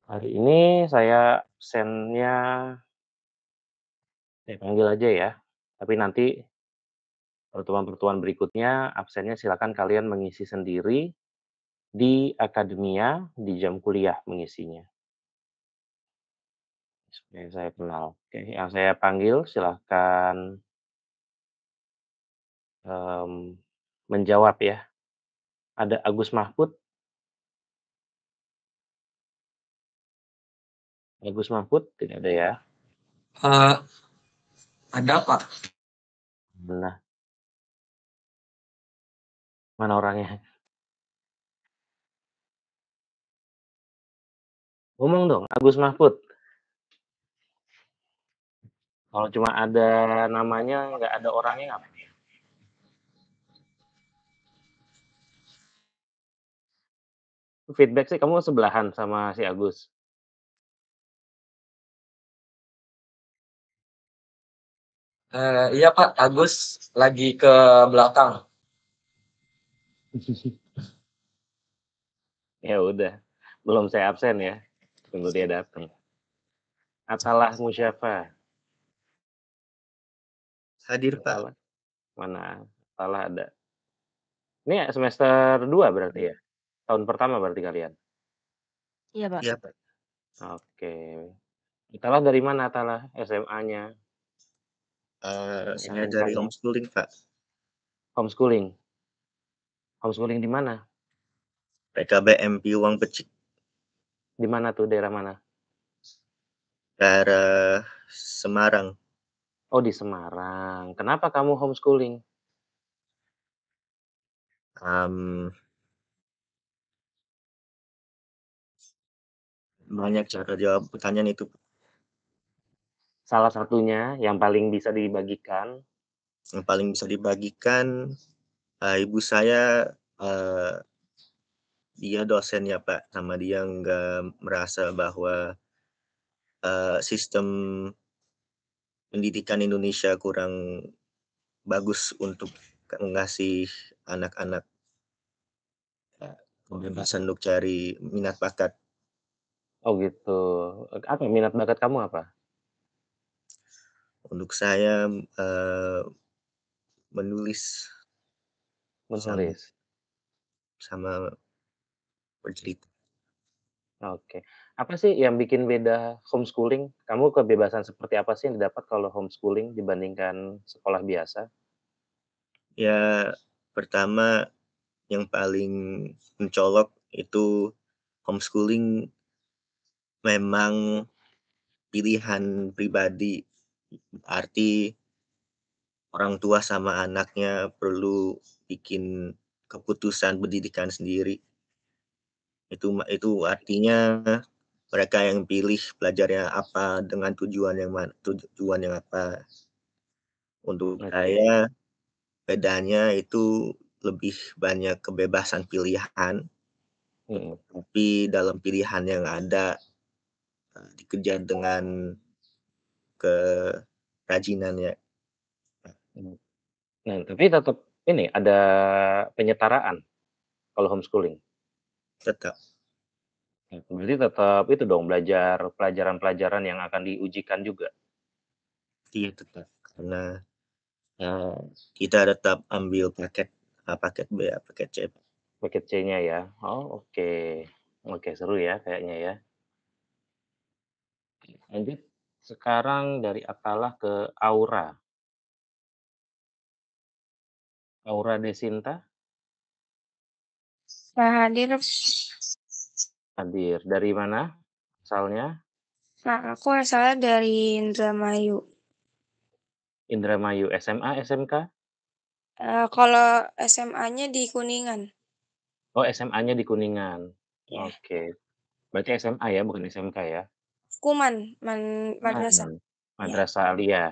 Hari ini saya absennya saya panggil aja ya, tapi nanti pertemuan-pertemuan berikutnya absennya silakan kalian mengisi sendiri di akademia, di jam kuliah mengisinya, supaya saya kenal. Oke, yang saya panggil silahkan, mmm, menjawab ya. Ada Agus Mahfud. Agus Mahfud? Tidak ada ya? Eee, ada, Pak. Nah, mana orangnya? Ngomong dong, Agus Mahfud. Kalau cuma ada namanya, nggak ada orangnya ngapain? Feedback sih kamu sebelahan sama si Agus? Iya, Pak, Agus lagi ke belakang. Ya udah, belum saya absen ya, tunggu dia datang. Atalah Musyafa, Hadir, Pak. Atalah mana? Atalah ada. Ini semester 2 berarti ya? Tahun pertama berarti kalian? Iya, Pak. Iya, Pak. Oke. Atalah dari mana Atalah? SMA-nya? Saya dari SMK-nya? homeschooling, Pak. Homeschooling? Homeschooling di mana? PKBM Piwang Pecik, Di mana tuh, daerah mana? daerah Semarang. Oh, di Semarang. Kenapa kamu homeschooling? Mmm, Banyak cara jawab pertanyaan itu, Pak. Salah satunya yang paling bisa dibagikan. Yang paling bisa dibagikan, ibu saya, eee, dia dosen ya, Pak, sama dia nggak merasa bahwa, sistem pendidikan Indonesia kurang bagus untuk ngasih anak-anak, kebebasan untuk cari minat bakat. Oh gitu. Apa minat bakat kamu apa? Untuk saya, menulis sama Menulis? sama bercerita. Oke. Apa sih yang bikin beda homeschooling? Kamu kebebasan seperti apa sih yang didapat kalau homeschooling dibandingkan sekolah biasa? Ya, pertama yang paling mencolok itu homeschooling memang pilihan pribadi, arti orang tua sama anaknya perlu bikin keputusan pendidikan sendiri. Itu artinya mereka yang pilih belajarnya apa, dengan tujuan yang apa. Untuk Oke. saya bedanya itu lebih banyak kebebasan pilihan, Mhm, tapi dalam pilihan yang ada, dikejar dengan kerajinannya. mhm. Nah, tapi tetap ini, ada penyetaraan kalau homeschooling? Tetap, Berarti tetap itu dong, belajar pelajaran-pelajaran yang akan diujikan juga? iya tetap, karena, eee, kita tetap ambil paket paket B, paket C. Paket C-nya ya? Oh, oke. Oke, seru ya kayaknya ya. Lanjut, sekarang dari Atalah ke Aura. Aura Desinta Nah, hadir. hadir. Dari mana asalnya? Nah, aku asalnya dari Indramayu. Indramayu, SMA, SMK? Kalau SMA-nya di Kuningan. Oh, SMA-nya di Kuningan. Ya. Oke. Berarti SMA ya, bukan SMK ya? Kuman, madrasah. Mhm. Ya, Madrasah Aliyah.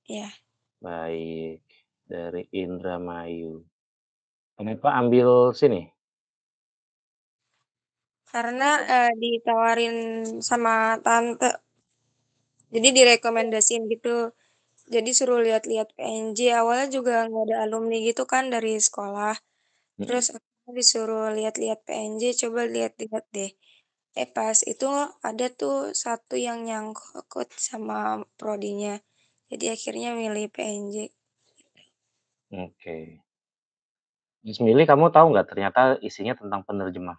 ya. Baik, dari Indramayu. Kenapa ambil sini? Karena, ditawarin sama tante, jadi direkomendasiin gitu. Jadi suruh lihat-lihat PNJ, awalnya juga nggak ada alumni gitu kan dari sekolah. Mhm. Terus aku disuruh lihat-lihat PNJ, coba lihat-lihat deh. Pas itu ada tuh satu yang nyangkut sama prodinya. Jadi akhirnya milih PNJ. Oke. Terus milih kamu tahu nggak ternyata isinya tentang penerjemah?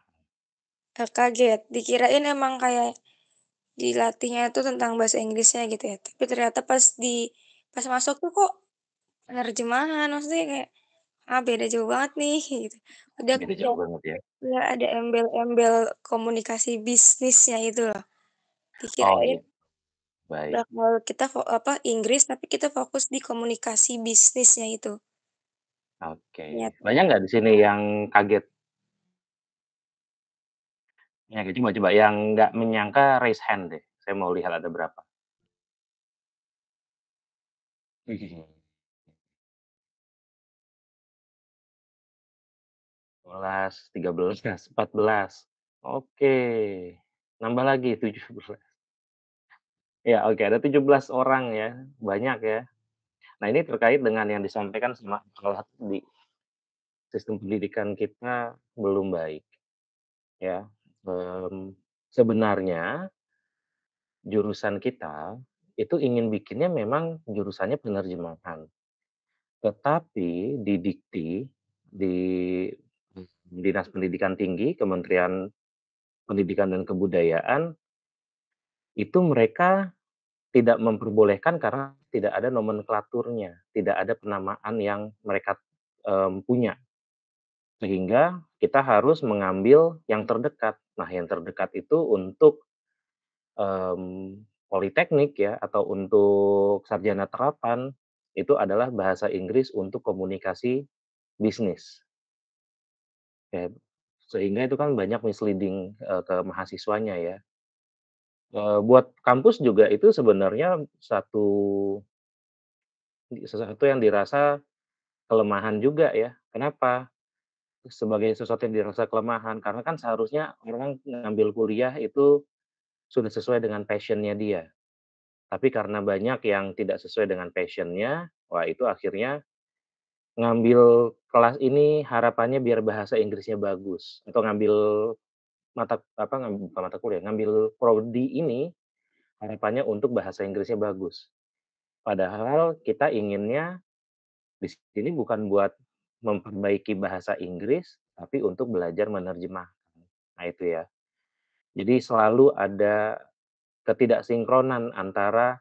Kaget, dikirain emang kayak dilatihnya itu tentang bahasa Inggrisnya gitu ya, tapi ternyata pas masuk tuh kok penerjemahan, maksudnya kayak, beda jauh banget nih gitu. Udah Beda ya jauh banget ya? ya ada embel-embel komunikasi bisnisnya itu loh, Oh dikirain gitu, baik. bakal kita Inggris, tapi kita fokus di komunikasi bisnisnya itu, Oke. ternyata Banyak nggak di sini yang kaget? Ya, coba yang nggak menyangka raise hand deh, saya mau lihat ada berapa. 12, 13, 14. Oke, nambah lagi 17. Ya, oke, ada 17 orang ya, banyak ya. Nah, ini terkait dengan yang disampaikan sama kalau di sistem pendidikan kita belum baik ya. Sebenarnya jurusan kita itu ingin bikinnya memang jurusannya penerjemahan, tetapi di Dikti, di Dinas Pendidikan Tinggi, Kementerian Pendidikan dan Kebudayaan, itu mereka tidak memperbolehkan karena tidak ada nomenklaturnya, tidak ada penamaan yang mereka, punya. Sehingga kita harus mengambil yang terdekat. Nah, yang terdekat itu untuk, politeknik ya atau untuk sarjana terapan, itu adalah bahasa Inggris untuk komunikasi bisnis. Ya, sehingga itu kan banyak misleading, ke mahasiswanya ya. Buat kampus juga itu sebenarnya sesuatu yang dirasa kelemahan juga ya. Kenapa? Sebagai sesuatu yang dirasa kelemahan, karena kan seharusnya orang ngambil kuliah itu sudah sesuai dengan passion-nya dia. Tapi karena banyak yang tidak sesuai dengan passion-nya, wah itu akhirnya ngambil kelas ini harapannya biar bahasa Inggrisnya bagus, atau ngambil bukan mata kuliah, ngambil prodi ini harapannya untuk bahasa Inggrisnya bagus. Padahal kita inginnya di sini bukan buat memperbaiki bahasa Inggris, tapi untuk belajar menerjemahkan. Nah itu ya. Jadi selalu ada ketidaksinkronan antara,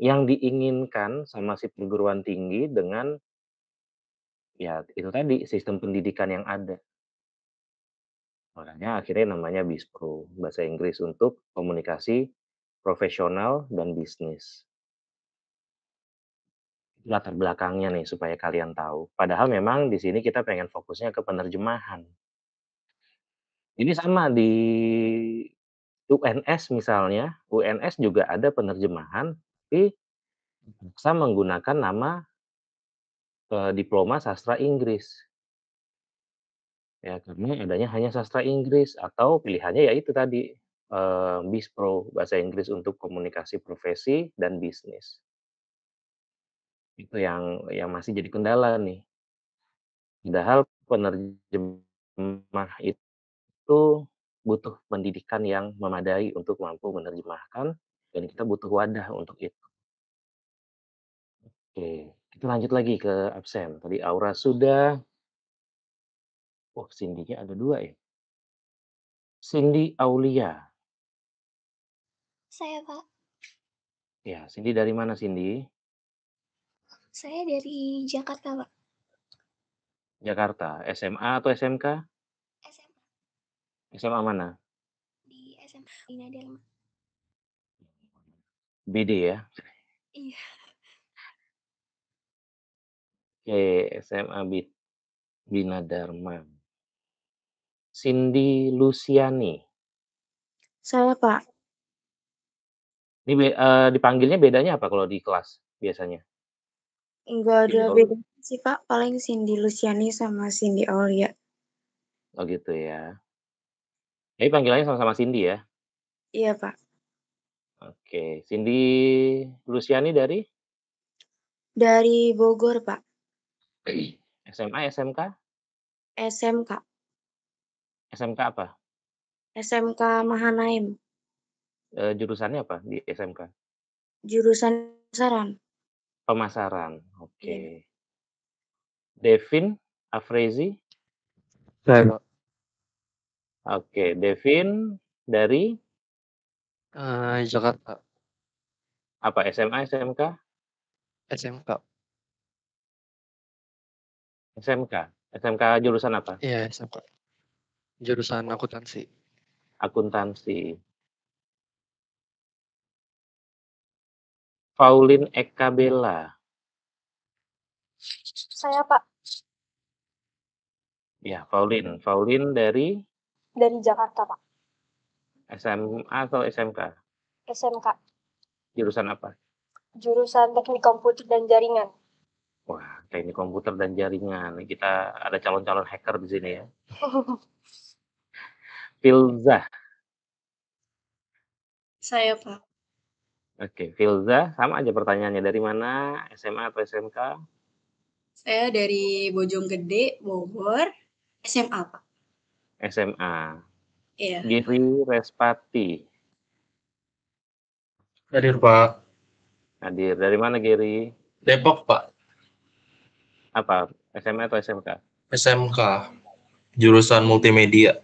yang diinginkan sama si perguruan tinggi dengan, ya itu tadi, sistem pendidikan yang ada. Makanya akhirnya namanya BISPRO, bahasa Inggris untuk komunikasi profesional dan bisnis. Latar belakangnya nih supaya kalian tahu. Padahal memang di sini kita pengen fokusnya ke penerjemahan. Ini sama di UNS misalnya, UNS juga ada penerjemahan, tapi bisa menggunakan nama, diploma sastra Inggris. Ya karena adanya hanya sastra Inggris atau pilihannya ya itu tadi, BISPRO, bahasa Inggris untuk komunikasi profesi dan bisnis. Itu yang masih jadi kendala nih. Padahal penerjemah itu butuh pendidikan yang memadai untuk mampu menerjemahkan dan kita butuh wadah untuk itu. Oke, kita lanjut lagi ke absen. Tadi Aura sudah, oh Cindy-nya ada 2 ya? Cindy Aulia. Saya, Pak. Ya, Cindy dari mana Cindy? Saya dari Jakarta, Pak. Jakarta, SMA atau SMK? SMA. SMA mana? Di SMA Bina Dharma. BD ya? Iya. Oke, SMA Bina Dharma. Cindy Luciani. Saya, Pak. Ini dipanggilnya bedanya apa kalau di kelas biasanya? Enggak ada Oh. bedanya sih, Pak, paling Cindy Luciani sama Cindy Aulia. Oh gitu ya. Jadi panggilannya sama-sama Cindy ya? Iya, Pak. Oke, Cindy Luciani dari? Dari Bogor, Pak. SMA, SMK? SMK. SMK apa? SMK Mahanaim, Jurusannya apa di SMK? jurusan Saran. Pemasaran, Iya. oke. Devin Afrezi? Saya, Pak. Oke, Devin dari Jakarta, apa, SMA, SMK? SMK. SMK? SMK jurusan apa? Iya, SMK. Jurusan akuntansi. Akuntansi. Pauline Eka Bella. Saya, Pak, Ya, Pauline. Pauline dari dari Jakarta, Pak. SMA atau SMK? SMK, Jurusan apa? jurusan Teknik Komputer dan Jaringan. Wah, teknik komputer dan jaringan. Kita ada calon-calon hacker di sini ya. Filzah. Saya, Pak. Oke, Filzah, sama aja pertanyaannya. Dari mana? SMA atau SMK? Saya dari Bojonggede, Bogor, SMA, Pak. SMA. Iya. Giri Respati. Hadir, Pak. Hadir. Dari mana, Giri? Depok, Pak. Apa? SMA atau SMK? SMK. Jurusan multimedia.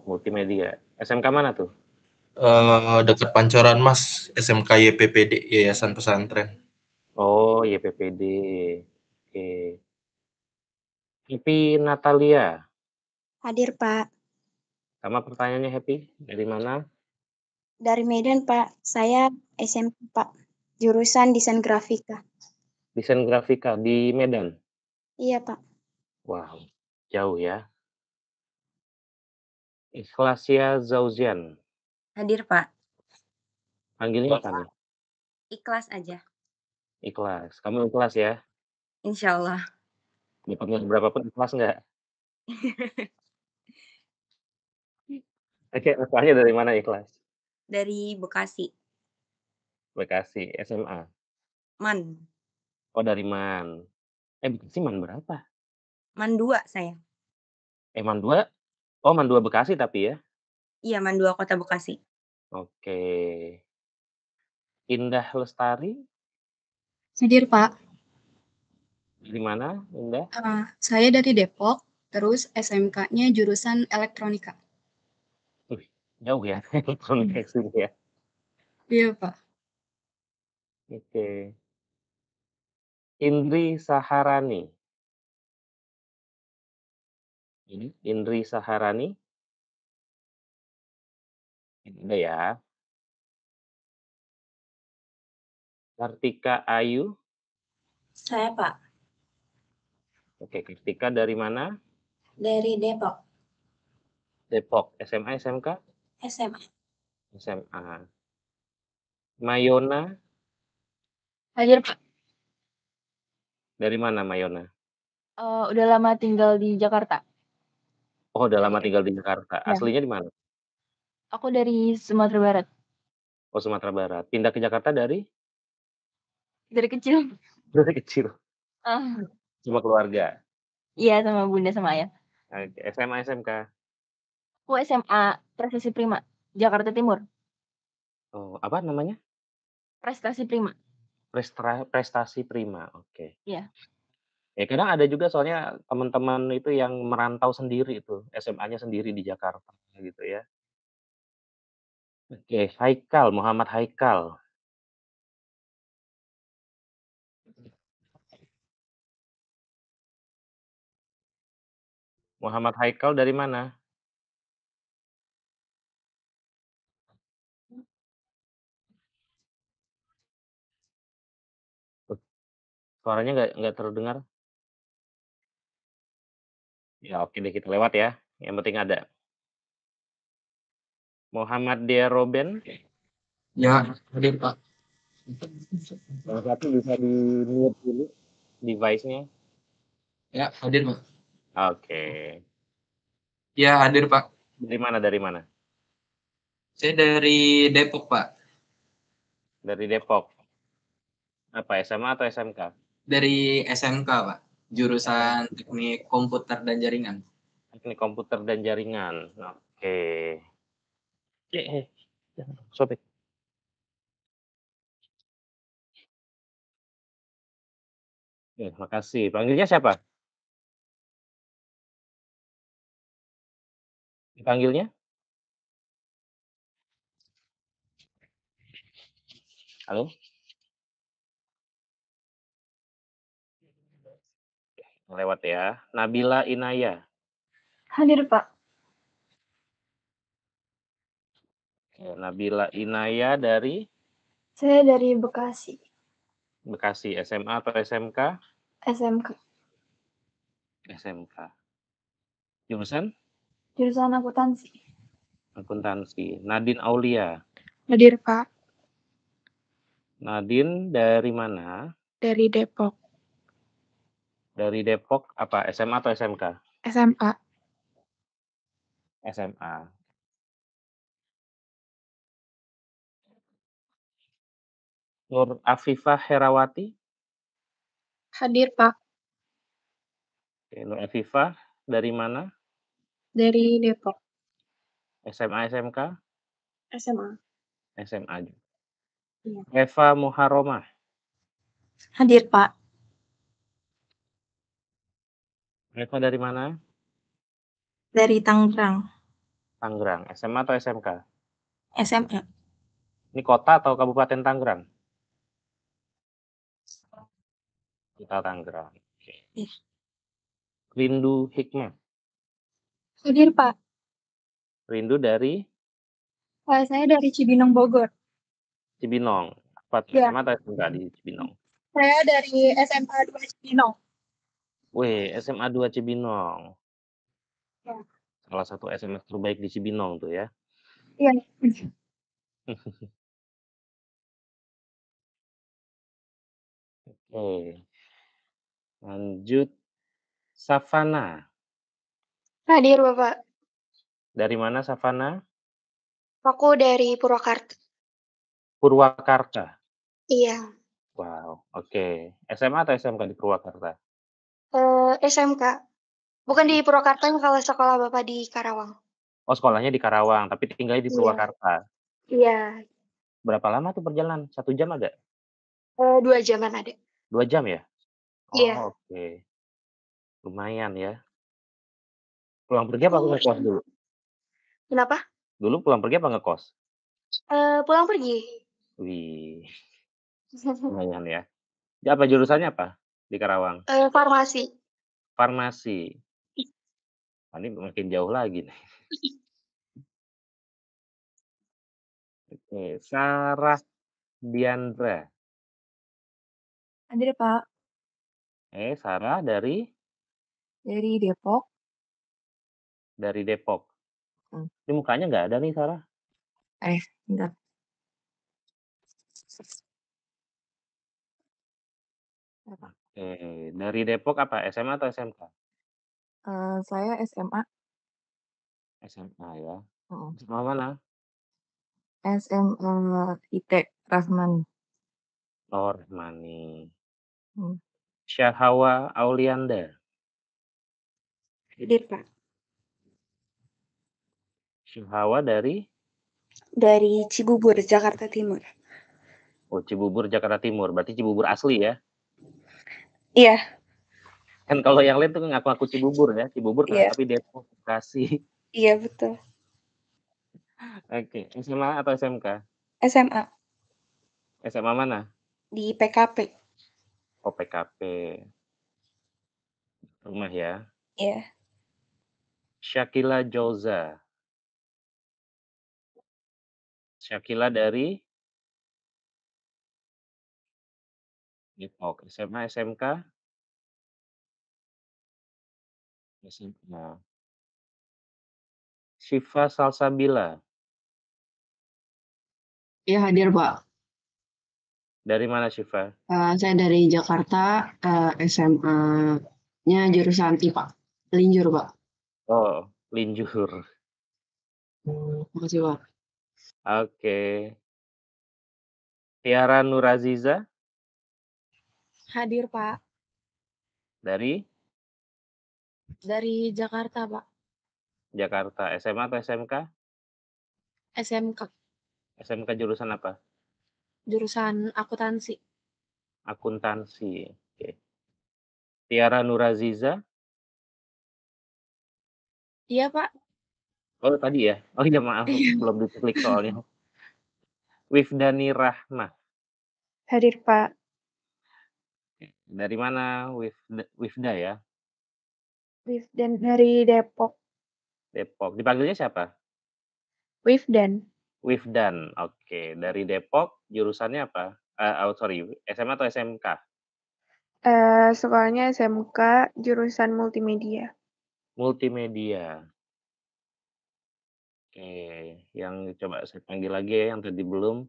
Multimedia. SMK mana tuh? Dekat Pancoran Mas, SMK YPPD, Yayasan Pesantren. Oh, YPPD. Oke. Happy Natalia. Hadir, Pak. Sama pertanyaannya, Happy. Dari mana? Dari Medan, Pak. Saya SMP, Pak. Jurusan Desain Grafika. Desain grafika di Medan. Iya, Pak. Wow, jauh ya. Ikhlasia Zauzian. Hadir, Pak. Panggilnya apa nih? Ikhlas aja. Ikhlas. Kamu ikhlas ya? Insya Allah. Dapatnya berapapun ikhlas nggak? Oke, asalnya dari mana ikhlas? Dari Bekasi. Bekasi, SMA. Man. Oh, dari Man. Bekasi Man berapa? Man 2 saya. Man 2? Oh, Man 2 Bekasi tapi ya? Iya, Man 2 Kota Bekasi. Oke. Indah Lestari. Hadir, Pak. Dari mana, Indah? Saya dari Depok, terus SMK-nya jurusan elektronika. Jauh ya, elektronik sini ya. Iya, Pak. Oke. Indri Saharani. Ini Indri Saharani. Ini ya. Kartika Ayu. Saya, Pak. Oke, Kartika dari mana? Dari Depok. Depok. SMA, SMK? SMA. SMA. Mayona. Hadir, Pak. Dari mana Mayona? Udah lama tinggal di Jakarta. Oh, udah lama tinggal di Jakarta. Ya. Aslinya di mana? Aku dari Sumatera Barat. Oh, Sumatera Barat. Pindah ke Jakarta dari? Dari kecil. Dari kecil. Ah, Sama keluarga. Iya, sama bunda sama ayah. Oke, SMA, SMK? Aku SMA Prestasi Prima, Jakarta Timur. Oh, apa namanya? Prestasi Prima. Prestasi Prima. Oke. Iya. Ya, kadang ada juga soalnya teman-teman itu yang merantau sendiri itu, SMA-nya sendiri di Jakarta gitu ya. Oke, Haikal, Muhammad Haikal. Muhammad Haikal dari mana? Suaranya nggak terdengar. Ya oke deh, kita lewat ya, yang penting ada. Muhammad Dia Roben. Ya, hadir, Pak. Salah satu bisa di-mute dulu device-nya. Ya, hadir, Pak. Oke. Ya, hadir, Pak. Dari mana? Saya dari Depok, Pak. Dari Depok. Apa, SMA atau SMK? Dari SMK, Pak. Jurusan Teknik Komputer dan Jaringan. Teknik Komputer dan Jaringan. Oke. Jangan sobek. Ya, makasih. Panggilnya siapa? Dipanggilnya? Halo? Lewat ya. Nabila Inaya. Hadir, Pak. Nabila Inaya dari Saya dari Bekasi, Bekasi. SMA atau SMK? SMK. SMK. Jurusan? Jurusan akuntansi. Akuntansi. Nadine Aulia. Hadir, Pak. Nadine dari mana? Dari Depok. Dari Depok apa? SMA atau SMK? SMA. SMA. Nur Afifah Herawati. Hadir, Pak. Nur Afifah dari mana? Dari Depok. SMA, SMK? SMA. SMA juga. Iya. Eva Muharromah. Hadir, Pak. Eva dari mana? Dari Tangerang. Tangerang. SMA atau SMK? SMA. Ini kota atau Kabupaten Tangerang? Kota Tangerang. Oke. Iya. Rindu Hikmah. Hadir, Pak. Rindu dari Saya dari Cibinong, Bogor. Cibinong. Apa Iya. SMA atau SMK di Cibinong? Saya dari SMA 2 Cibinong. Wih, SMA 2 Cibinong. Ya. Salah satu SMA terbaik di Cibinong tuh ya. Iya. Oke. Lanjut. Savana. Hadir, Bapak. Dari mana Savana? Aku dari Purwakarta. Purwakarta. Iya. Wow, oke. SMA atau SMK di Purwakarta? SMK. Bukan di Purwakarta, kalau sekolah Bapak di Karawang. Oh, sekolahnya di Karawang, tapi tinggalnya di Iya. Purwakarta. Iya. Berapa lama tuh perjalanan? 1 jam ada? 2 jaman ada. 2 jam ya? Iya. Oh, oke. Lumayan ya. Pulang pergi apa ngekos dulu? Kenapa? Dulu pulang pergi apa ngekos? Pulang pergi. Wih, lumayan ya. Apa jurusannya apa di Karawang? Farmasi. Farmasi. Ini makin jauh lagi nih. Oke, Sarah Diandra. Hadir, Pak. Sarah dari Depok. Depok. Ini mukanya nggak ada nih Sarah. Bentar. Oke, dari Depok apa? SMA atau SMK? Saya SMA. SMA ya. SMA mana? SMA IT Rahman. Oh, Rahmani. Hmm. Syahawa Aulianda. Hadir, Pak. Syahawa dari Cibubur, Jakarta Timur. Oh, Cibubur, Jakarta Timur. Berarti Cibubur asli ya? Iya. Kan kalau yang lain tuh ngaku-ngaku Cibubur ya. Cibubur Iya. tapi Depok, Bekasi. Iya, betul. Oke, SMA atau SMK? SMA SMA mana? di PKP. Oh, PKP. Rumah ya. Iya. Syakila Joza. Syakila dari Depok. SMA, SMK? SMA. Syifa Salsabila. Iya, hadir, Pak. Dari mana Syifa? Saya dari Jakarta, SMA-nya jurusan IPA. Linjur, Pak. Oh, Linjur. Makasih, Pak. Oke. Tiara Nuraziza Hadir, Pak. dari Dari Jakarta, Pak. Jakarta. SMA atau SMK? SMK, SMK jurusan apa? jurusan akuntansi. Akuntansi. Oke. Tiara Nuraziza? Iya, Pak. Oh, tadi ya? Oh iya, maaf, belum diklik soalnya. Wifdani Rahma. Hadir, Pak. Dari mana Wifda ya? Wifdan dari Depok. Depok. Dipanggilnya siapa? Wifdan. Wifdan. Oke, dari Depok, jurusannya apa? Sorry, SMA atau SMK? Sekolahnya SMK, jurusan multimedia. Multimedia. Oke, yang coba saya panggil lagi ya, yang tadi belum.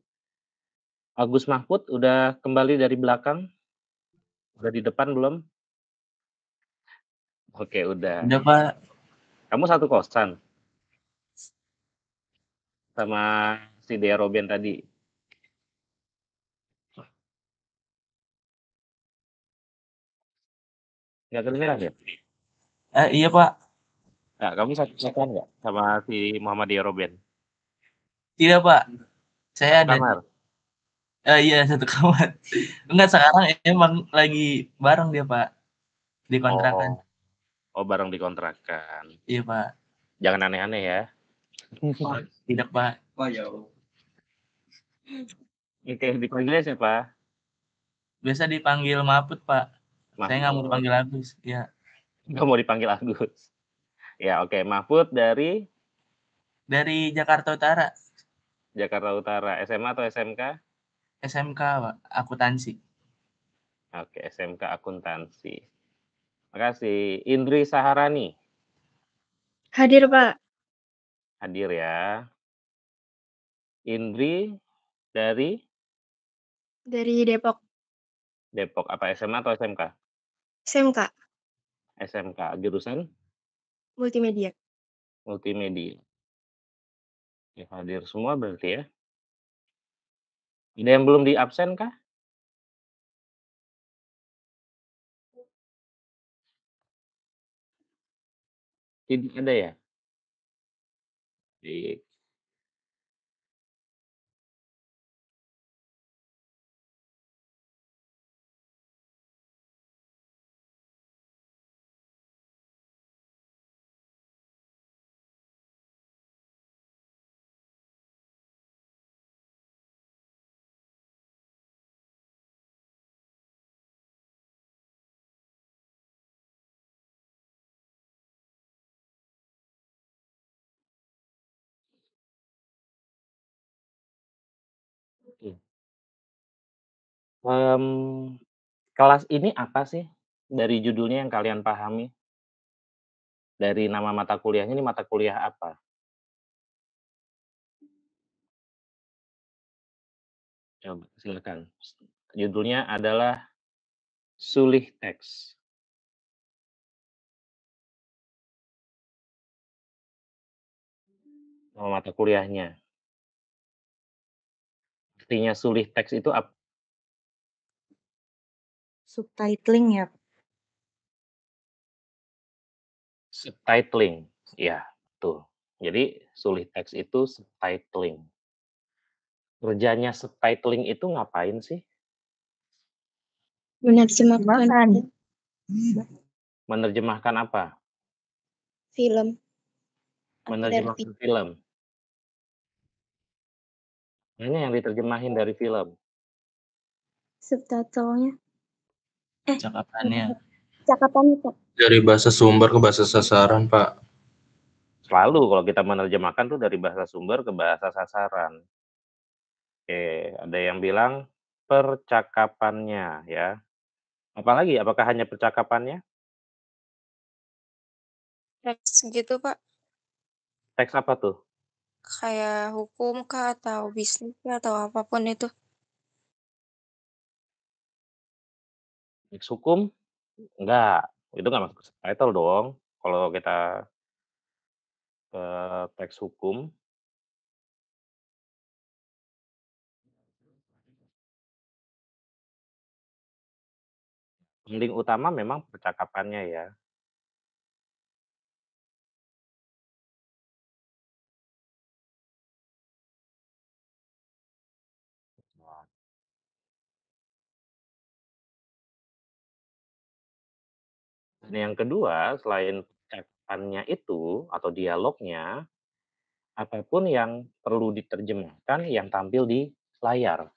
Agus Mahfud udah kembali dari belakang? Udah di depan belum? Oke, udah. Udah, Pak. Kamu satu kosan? Sama si Dea Roben tadi? Nggak kedengeran ya? Iya, Pak. Nah, kamu satu kosan nggak sama si Muhammad Dea Roben? Tidak, Pak. Saya Satu ada kamar? iya, satu kamar. Enggak, sekarang emang lagi bareng dia, Pak. Di kontrakan. Oh, bareng dikontrakan. Iya, Pak. Jangan aneh-aneh ya. Tidak, Pak. Oke, dipanggilnya siapa? Biasa dipanggil Mahfud, Pak. Saya nggak mau Mahfud. dipanggil Agus. Ya. Nggak mau dipanggil Agus. Ya, oke. Mahfud dari Dari Jakarta Utara. Jakarta Utara. SMA atau SMK? SMK, Pak. Akuntansi. Oke, SMK Akuntansi. Makasih. Indri Saharani. Hadir, Pak. Hadir ya. Indri dari Dari Depok. Depok. Apa SMA atau SMK? SMK, SMK. Jurusan multimedia. multimedia. Ya, hadir semua berarti ya. Ada yang belum di absen kah? Tidak ada ya? Baik. Oke. Kelas ini apa sih dari judulnya yang kalian pahami? Dari nama mata kuliahnya, ini mata kuliah apa? Coba silakan. Judulnya adalah Sulih Teks. Nama mata kuliahnya. Artinya sulih teks itu apa? Subtitling ya. Subtitling. Ya, betul. Jadi sulih teks itu subtitling. Kerjanya subtitling itu ngapain sih? Menerjemahkan Menerjemahkan apa? film atau dari Menerjemahkan film. Hanya yang diterjemahin dari film. subtitlenya. Cakapannya. Cakapannya, Pak. Dari bahasa sumber ke bahasa sasaran, Pak. Selalu kalau kita menerjemahkan tuh dari bahasa sumber ke bahasa sasaran. Oke, ada yang bilang percakapannya ya. Apalagi? Apakah hanya percakapannya? Teks gitu, Pak. Teks apa tuh? Kayak hukum kah atau bisnis kah atau apapun itu. Teks hukum? Enggak, itu nggak masuk subtitle dong. Kalau kita teks hukum. Paling utama memang percakapannya ya. yang kedua, selain percakapannya itu atau dialognya, apapun yang perlu diterjemahkan yang tampil di layar.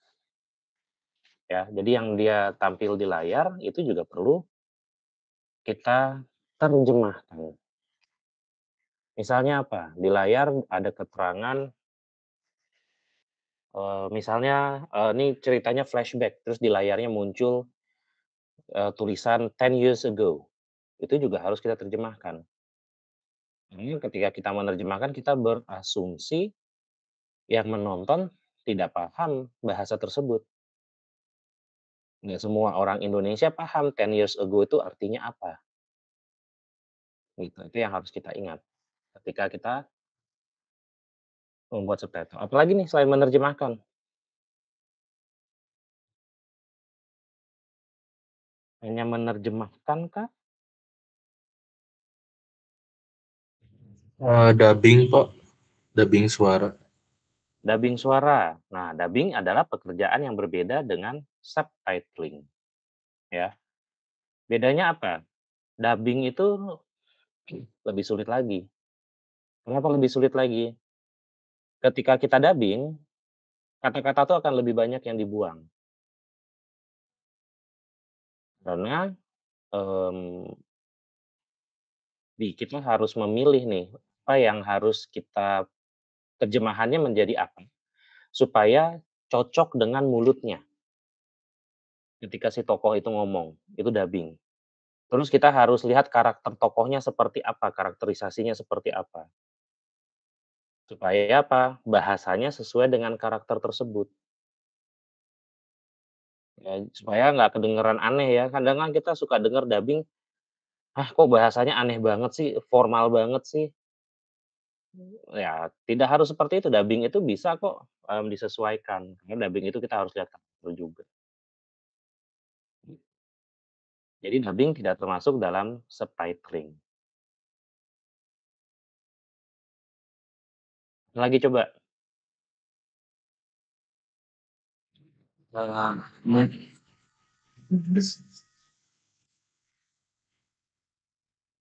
Ya, jadi yang dia tampil di layar itu juga perlu kita terjemahkan. Misalnya apa? Di layar ada keterangan, misalnya, ini ceritanya flashback, terus di layarnya muncul, tulisan 10 years ago, itu juga harus kita terjemahkan. Karena ketika kita menerjemahkan, kita berasumsi yang menonton tidak paham bahasa tersebut. Nggak semua orang Indonesia paham 10 years ago itu artinya apa, gitu. Itu yang harus kita ingat ketika kita membuat subtitle. Apalagi nih selain menerjemahkan? Hanya menerjemahkan kah? Dubbing, Pak. Dubbing suara. Dubbing suara. Nah, dubbing adalah pekerjaan yang berbeda dengan subtitling, ya. Bedanya apa? Dubbing itu lebih sulit lagi. Kenapa lebih sulit lagi? Ketika kita dubbing, kata-kata tuh akan lebih banyak yang dibuang. Karena, kita harus memilih nih, apa yang harus kita terjemahannya menjadi apa, supaya cocok dengan mulutnya. Ketika si tokoh itu ngomong, itu dubbing. Terus kita harus lihat karakter tokohnya seperti apa, karakterisasinya seperti apa. Supaya apa, bahasanya sesuai dengan karakter tersebut. Ya, supaya nggak kedengeran aneh ya, kadang kan kita suka denger dubbing, "Ah, kok bahasanya aneh banget sih, formal banget sih." Ya, tidak harus seperti itu, dubbing itu bisa kok, disesuaikan. Karena dubbing itu kita harus lihat karakter juga. Jadi dubbing tidak termasuk dalam subtitling. Lagi coba? Mung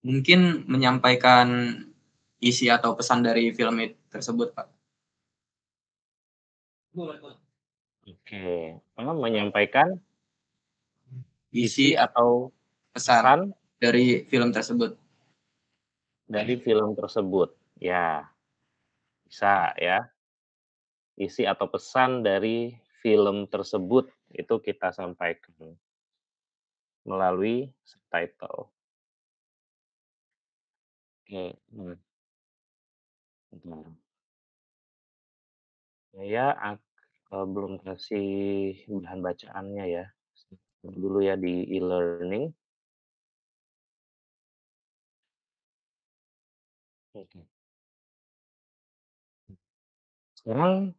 Mungkin menyampaikan isi atau pesan dari film tersebut, Pak. Oke, menyampaikan Isi atau pesan pesan dari film tersebut. dari film tersebut. Ya, bisa ya. Isi atau pesan dari film tersebut itu kita sampaikan melalui subtitle. Oke, bentar. Saya belum kasih bahan bacaannya ya. Dulu ya di e-learning. Oke. Sekarang,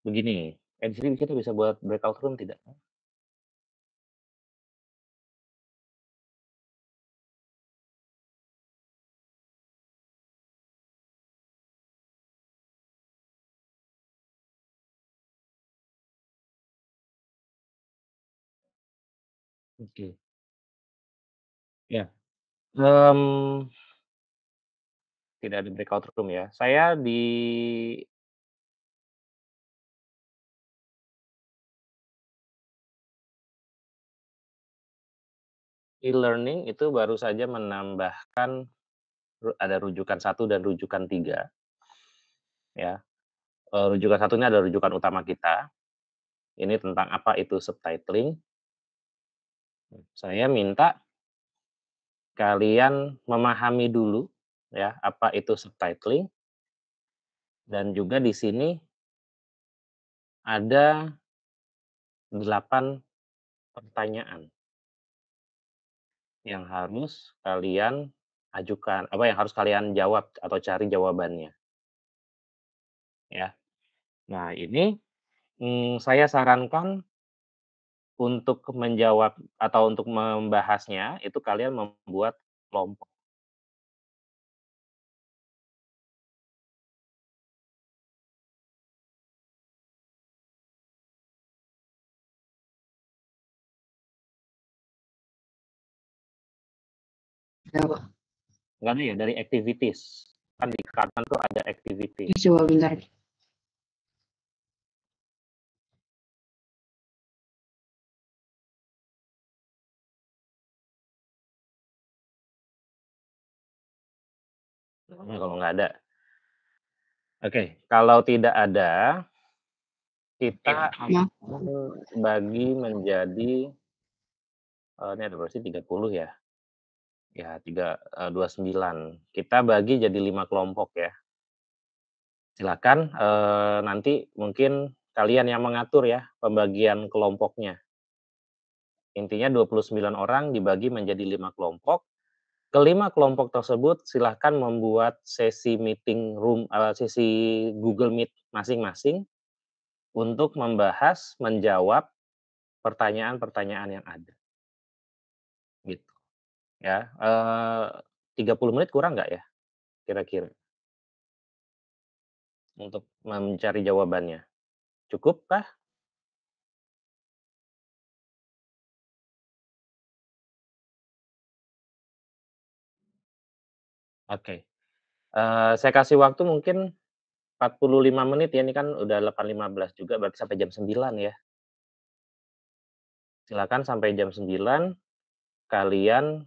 begini, di sini kita bisa buat breakout room tidak? Oke. Ya, tidak ada breakout room ya. Saya di e-learning itu baru saja menambahkan ada rujukan 1 dan rujukan 3 ya. Rujukan 1 ini adalah rujukan utama kita. Ini tentang apa itu subtitling. Saya minta kalian memahami dulu ya, apa itu subtitling. Dan juga di sini ada 8 pertanyaan yang harus kalian ajukan, apa yang harus kalian jawab atau cari jawabannya. Ya. Nah ini, saya sarankan untuk menjawab atau untuk membahasnya itu kalian membuat kelompok. Ya, Pak. Nggak ada ya, dari activities. Kan di kanan tuh ada activity. Coba bentar. Kalau nggak ada. Oke, kalau tidak ada, kita akan bagi menjadi, ini ada berarti 30 ya? Ya, 29. Kita bagi jadi 5 kelompok ya. Silakan, nanti mungkin kalian yang mengatur ya pembagian kelompoknya. Intinya 29 orang dibagi menjadi 5 kelompok. Kelima kelompok tersebut silahkan membuat sesi meeting room, sesi Google Meet masing-masing untuk membahas, menjawab pertanyaan-pertanyaan yang ada. Gitu. Ya, 30 menit kurang nggak ya kira-kira? Untuk mencari jawabannya. Cukup kah? Oke. Saya kasih waktu mungkin 45 menit ya, ini kan udah 8.15 juga, berarti sampai jam 9 ya. Silakan sampai jam 9 kalian,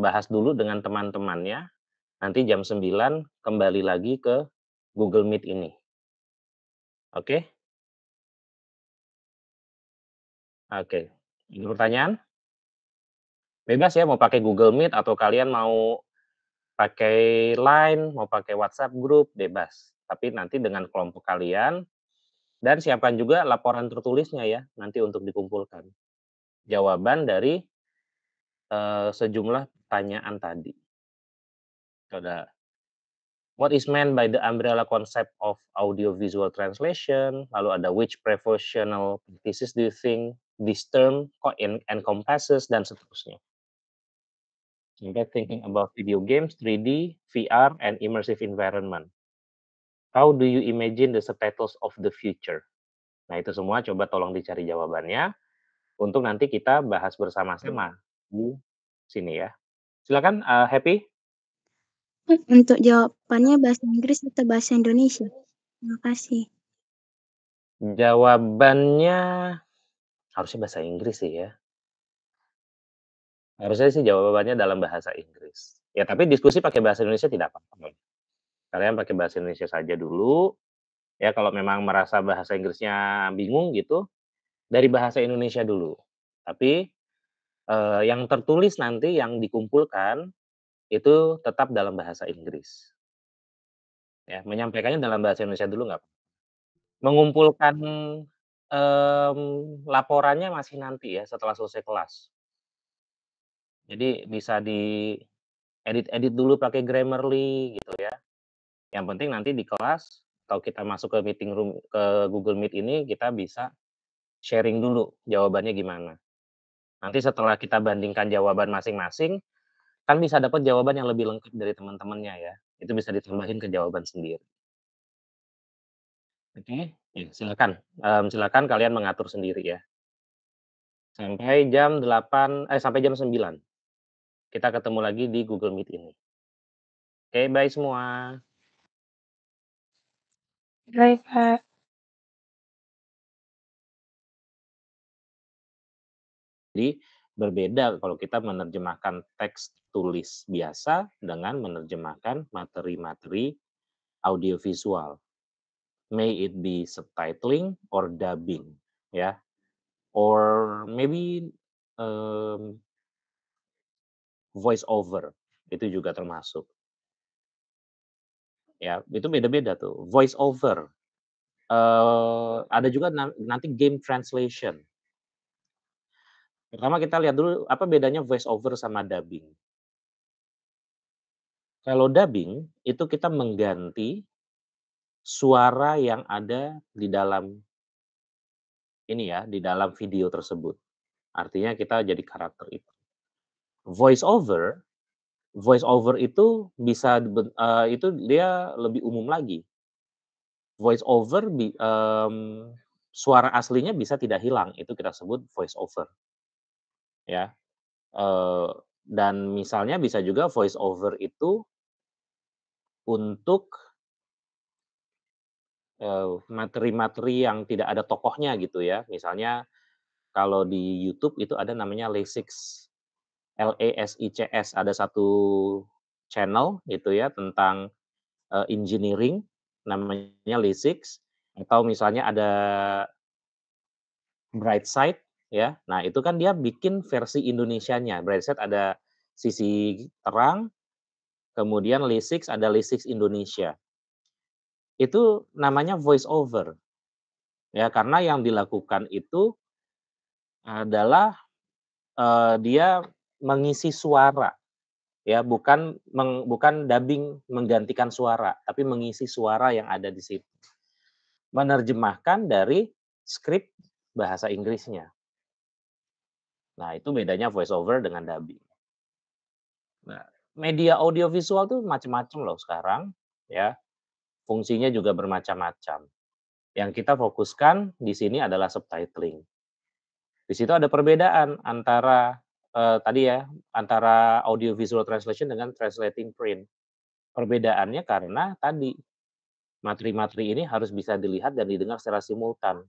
bahas dulu dengan teman-temannya, nanti jam 9 kembali lagi ke Google Meet ini. Oke? Oke. Ada pertanyaan? Bebas ya, mau pakai Google Meet atau kalian mau pakai Line, mau pakai WhatsApp Group, bebas. Tapi nanti dengan kelompok kalian, dan siapkan juga laporan tertulisnya ya, nanti untuk dikumpulkan. Jawaban dari, sejumlah pertanyaan tadi. Ada, what is meant by the umbrella concept of audio-visual translation, lalu ada which professional practices do you think this term encompasses, dan seterusnya. Sampai thinking about video games, 3D, VR, and immersive environment. How do you imagine the subtitles of the future? Nah, itu semua coba tolong dicari jawabannya, untuk nanti kita bahas bersama-sama di sini ya. Silakan, Happy. Untuk jawabannya bahasa Inggris atau bahasa Indonesia? Terima kasih. Jawabannya harusnya bahasa Inggris sih ya. Harusnya sih jawabannya dalam bahasa Inggris. Ya, tapi diskusi pakai bahasa Indonesia tidak apa-apa. Kalian pakai bahasa Indonesia saja dulu. Ya, kalau memang merasa bahasa Inggrisnya bingung gitu, dari bahasa Indonesia dulu. Tapi, yang tertulis nanti yang dikumpulkan, itu tetap dalam bahasa Inggris. Ya, menyampaikannya dalam bahasa Indonesia dulu nggak apa-apa. Mengumpulkan, laporannya masih nanti ya, setelah selesai kelas. Jadi bisa diedit-edit dulu pakai Grammarly gitu ya. Yang penting nanti di kelas, atau kita masuk ke meeting room, ke Google Meet ini, kita bisa sharing dulu jawabannya gimana. Nanti setelah kita bandingkan jawaban masing-masing, kan bisa dapat jawaban yang lebih lengkap dari teman-temannya ya. Itu bisa ditambahin ke jawaban sendiri. Oke, ya silakan, silakan kalian mengatur sendiri ya. Sampai jam 9. Kita ketemu lagi di Google Meet ini. Oke, bye semua. Baik, Pak. Jadi berbeda kalau kita menerjemahkan teks tulis biasa dengan menerjemahkan materi-materi audiovisual. May it be subtitling or dubbing, ya, or maybe voice over, itu juga termasuk. Ya, itu beda-beda tuh. Voice over, ada juga nanti game translation. Pertama kita lihat dulu apa bedanya voice over sama dubbing. Kalau dubbing itu kita mengganti suara yang ada di dalam ini ya, di dalam video tersebut. Artinya kita jadi karakter itu. Voice over itu bisa itu dia lebih umum lagi. Voice over suara aslinya bisa tidak hilang, itu kita sebut voice over. Ya. Dan misalnya bisa juga voice over itu untuk materi-materi yang tidak ada tokohnya gitu ya. Misalnya kalau di YouTube itu ada namanya Lasix, LASICS, ada satu channel gitu ya tentang engineering namanya Lasix, atau misalnya ada Brightside ya. Nah, itu kan dia bikin versi Indonesianya. Brightside ada sisi terang, kemudian Lasix ada Lasix Indonesia. Itu namanya voice over. Ya, karena yang dilakukan itu adalah dia mengisi suara, ya, bukan dubbing menggantikan suara, tapi mengisi suara yang ada di situ. Menerjemahkan dari skrip bahasa Inggrisnya. Nah, itu bedanya voice over dengan dubbing. Nah, media audiovisual tuh macam-macam loh sekarang, ya. Fungsinya juga bermacam-macam. Yang kita fokuskan di sini adalah subtitling. Di situ ada perbedaan antara tadi ya, antara audio visual translation dengan translating print. Perbedaannya karena tadi materi-materi ini harus bisa dilihat dan didengar secara simultan.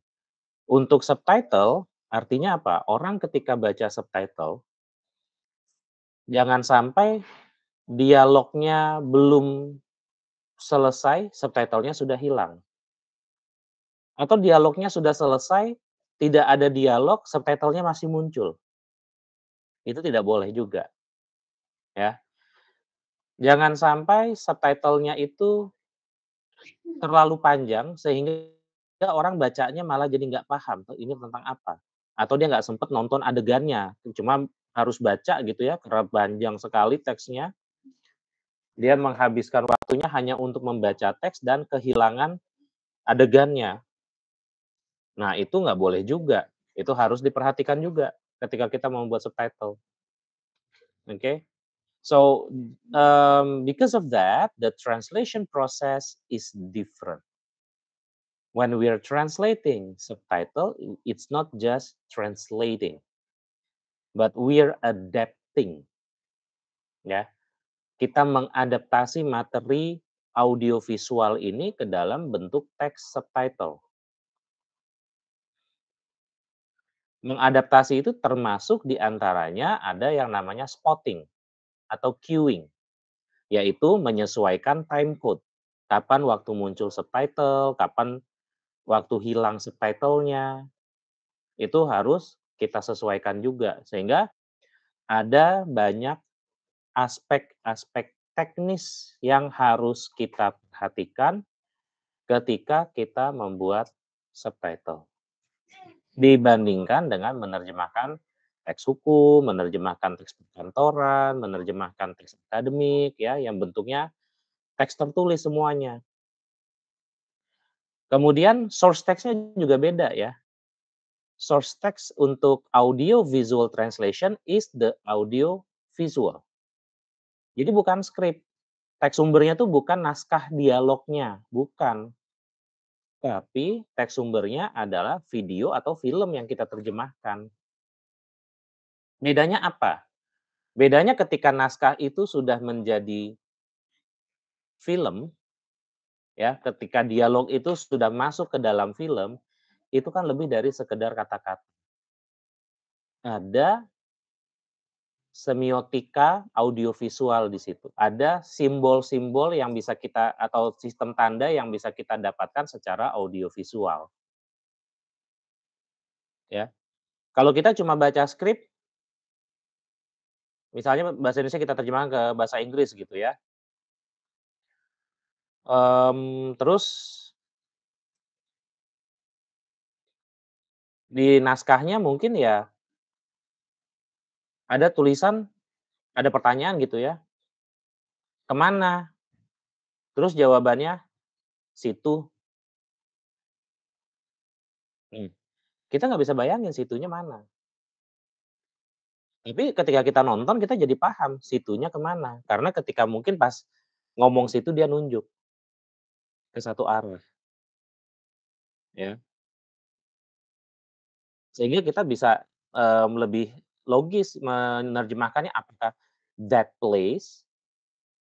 Untuk subtitle artinya apa? Orang ketika baca subtitle jangan sampai dialognya belum selesai, subtitlenya sudah hilang. Atau dialognya sudah selesai, tidak ada dialog, subtitlenya masih muncul. Itu tidak boleh juga, ya. Jangan sampai subtitlenya itu terlalu panjang sehingga orang bacanya malah jadi nggak paham, ini tentang apa. Atau dia nggak sempet nonton adegannya, cuma harus baca gitu ya, karena panjang sekali teksnya. Dia menghabiskan waktunya hanya untuk membaca teks dan kehilangan adegannya. Nah, itu nggak boleh juga. Itu harus diperhatikan juga ketika kita membuat subtitle. Okay? So, because of that, the translation process is different. When we are translating subtitle, it's not just translating, but we are adapting. Ya, kita mengadaptasi materi audiovisual ini ke dalam bentuk teks subtitle. Mengadaptasi itu termasuk diantaranya ada yang namanya spotting atau cueing, yaitu menyesuaikan time code. Kapan waktu muncul subtitle, kapan waktu hilang subtitlenya, itu harus kita sesuaikan juga. Sehingga ada banyak aspek-aspek teknis yang harus kita perhatikan ketika kita membuat subtitle. Dibandingkan dengan menerjemahkan teks hukum, menerjemahkan teks perkantoran, menerjemahkan teks akademik ya yang bentuknya teks tertulis semuanya. Kemudian source text-nya juga beda ya. Source text untuk audio visual translation is the audio visual. Jadi bukan skrip. Teks sumbernya tuh bukan naskah dialognya, bukan. Tapi teks sumbernya adalah video atau film yang kita terjemahkan. Bedanya apa? Bedanya ketika naskah itu sudah menjadi film, ya, ketika dialog itu sudah masuk ke dalam film, itu kan lebih dari sekedar kata-kata. Ada semiotika audiovisual di situ. Ada simbol-simbol yang bisa kita atau sistem tanda yang bisa kita dapatkan secara audiovisual. Ya. Kalau kita cuma baca skrip, misalnya bahasa Indonesia kita terjemahkan ke bahasa Inggris gitu ya. Terus di naskahnya mungkin ya ada tulisan, ada pertanyaan gitu ya. Kemana? Terus jawabannya situ. Kita nggak bisa bayangin situnya mana. Tapi ketika kita nonton kita jadi paham situnya kemana. Karena ketika mungkin pas ngomong situ dia nunjuk ke satu arah. Ya. Sehingga kita bisa lebih logis menerjemahkannya apakah that place,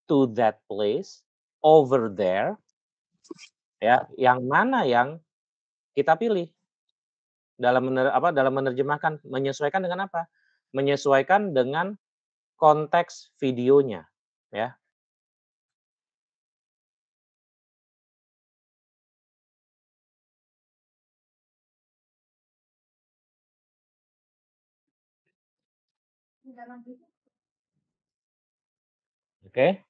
to that place, over there, ya, yang mana yang kita pilih dalam dalam menerjemahkan, menyesuaikan dengan apa? Menyesuaikan dengan konteks videonya, ya. Oke.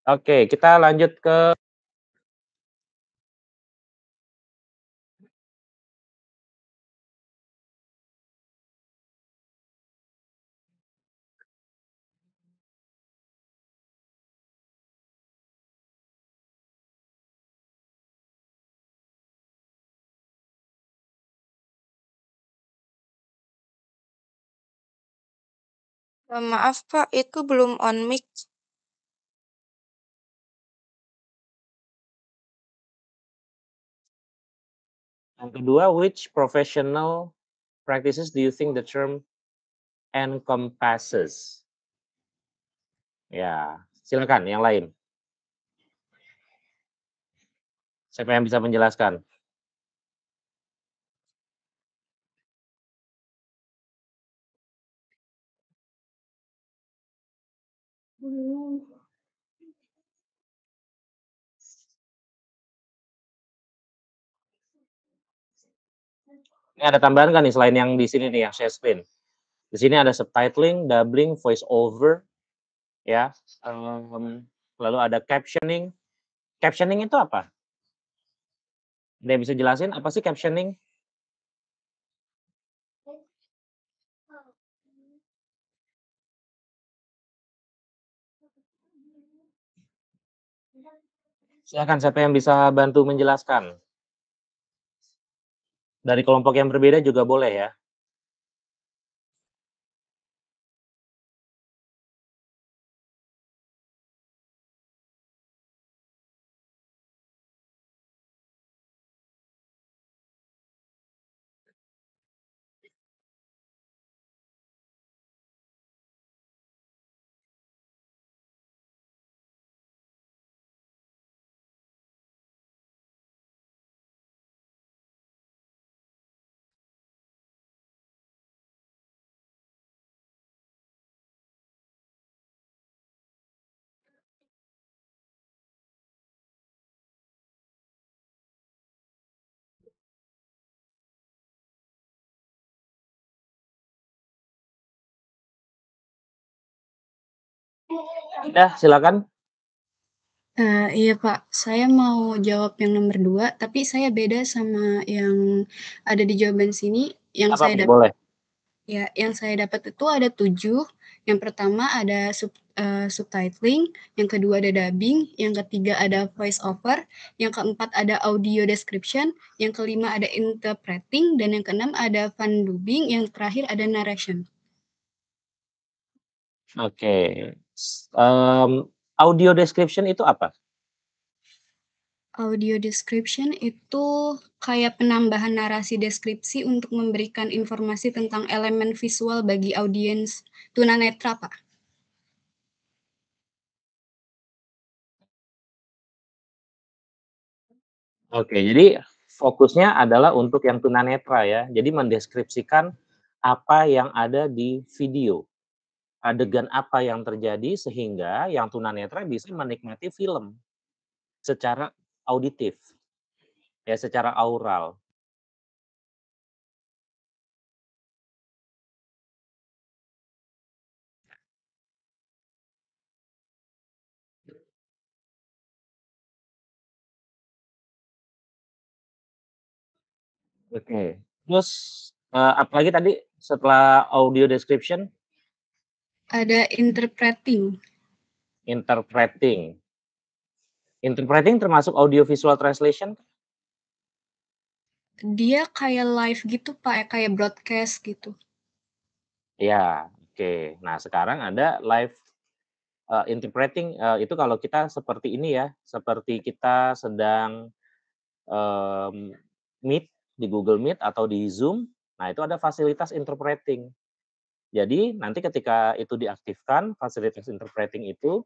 Oke, kita lanjut ke Maaf Pak, itu belum on mic. yang kedua, which professional practices do you think the term encompasses? Ya, silakan yang lain. Siapa yang bisa menjelaskan? Ini ada tambahan kan nih selain yang di sini nih yang share screen? Di sini ada subtitling, dubbing, voice over, ya. Lalu ada captioning. Captioning itu apa? Ada yang bisa jelasin apa sih captioning? Silakan siapa yang bisa bantu menjelaskan? Dari kelompok yang berbeda juga boleh ya. Udah, silakan. Iya Pak, saya mau jawab yang nomor 2, tapi saya beda sama yang ada di jawaban sini. Yang Apa saya dapat, boleh? ya, yang saya dapat itu ada 7. Yang pertama ada subtitling, yang kedua ada dubbing, yang ketiga ada voice over, yang keempat ada audio description, yang kelima ada interpreting, dan yang keenam ada fan dubbing, yang terakhir ada narration. Oke. Audio description itu apa? Audio description itu kayak penambahan narasi deskripsi untuk memberikan informasi tentang elemen visual bagi audiens tunanetra, Pak. Oke, jadi fokusnya adalah untuk yang tunanetra ya. Jadi mendeskripsikan apa yang ada di video. Adegan apa yang terjadi sehingga yang tunanetra bisa menikmati film secara auditif. Ya, secara aural. Oke. Terus apalagi tadi setelah audio description? Ada interpreting. Interpreting. Interpreting termasuk audio visual translation? Dia kayak live gitu, Pak, kayak broadcast gitu. Ya, oke. Nah, sekarang ada live interpreting itu kalau kita seperti ini ya, seperti kita sedang Meet di Google Meet atau di Zoom, nah itu ada fasilitas interpreting. Jadi nanti ketika itu diaktifkan, fasilitas interpreting itu,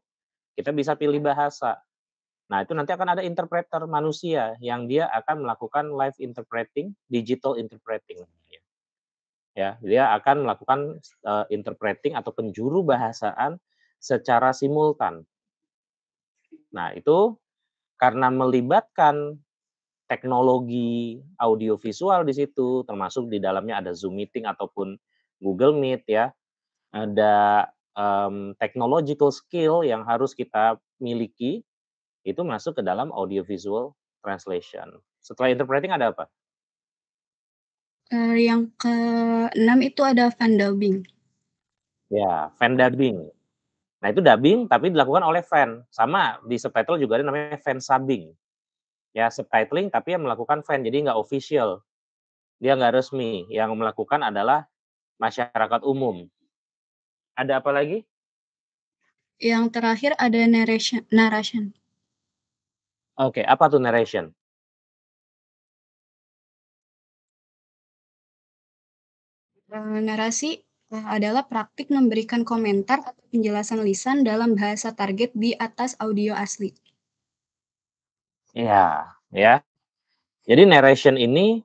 kita bisa pilih bahasa. Nah, itu nanti akan ada interpreter manusia yang dia akan melakukan live interpreting, digital interpreting namanya. Ya, dia akan melakukan interpreting atau penjuru bahasaan secara simultan. Nah, itu karena melibatkan teknologi audiovisual di situ, termasuk di dalamnya ada Zoom meeting ataupun Google Meet ya, ada technological skill yang harus kita miliki, itu masuk ke dalam audiovisual translation. Setelah interpreting ada apa? Yang ke-6 itu ada fan dubbing. Ya, fan dubbing. Nah, itu dubbing tapi dilakukan oleh fan. Sama di subtitle juga ada namanya fan subbing. Ya, subtitling tapi yang melakukan fan, jadi nggak official. Dia nggak resmi. Yang melakukan adalah masyarakat umum. Ada apa lagi? Yang terakhir ada narration. Oke, apa tuh narration? Narasi adalah praktik memberikan komentar atau penjelasan lisan dalam bahasa target di atas audio asli. Iya, ya. Jadi narration ini